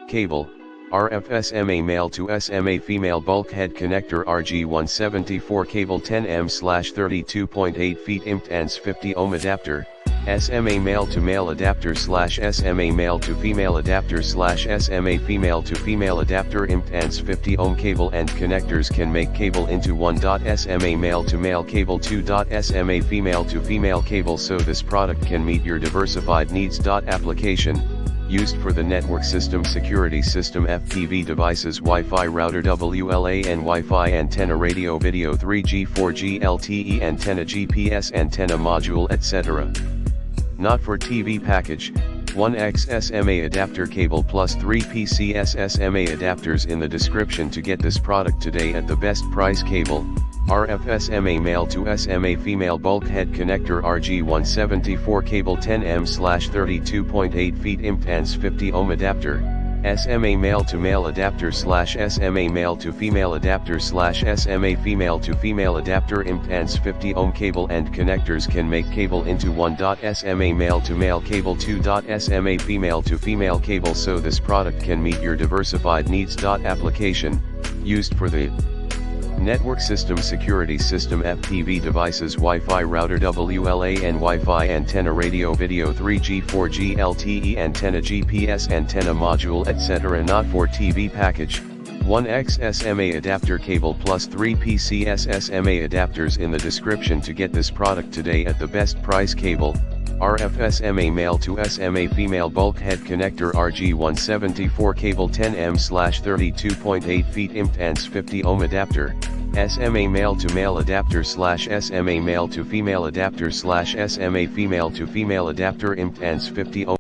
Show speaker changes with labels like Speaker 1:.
Speaker 1: Cable, RF SMA male to SMA female bulkhead connector RG174 cable 10M/32.8 feet impedance 50 ohm adapter, SMA male to male adapter /SMA male to female adapter /SMA female to female adapter impedance 50 ohm cable and connectors can make cable into 1. SMA male to male cable 2. SMA female to female cable so this product can meet your diversified needs. Application used for the network system security system FPV devices Wi-Fi router WLAN Wi-Fi antenna radio video 3G 4G LTE antenna GPS antenna module etc. Not for TV package, 1X SMA adapter cable plus 3 PCS SMA adapters in the description to get this product today at the best price. Cable, RF SMA male to SMA female bulkhead connector RG174 cable 10M/32.8 feet impedance 50 ohm adapter, SMA male to male adapter /SMA male to female adapter /SMA female to female adapter impedance 50 ohm cable and connectors can make cable into 1. SMA male to male cable 2. SMA female to female cable so this product can meet your diversified needs. Application used for the network system security system FPV devices Wi-Fi router WLAN Wi-Fi antenna radio video 3G 4G LTE antenna GPS antenna module etc. Not for TV package, 1X SMA adapter cable plus 3 PCS SMA adapters in the description to get this product today at the best price. Cable, RF SMA male to SMA female bulkhead connector RG174 cable 10M/32.8 feet impedance 50 ohm adapter, SMA male to male adapter /SMA male to female adapter /SMA female to female adapter impedance 50 ohm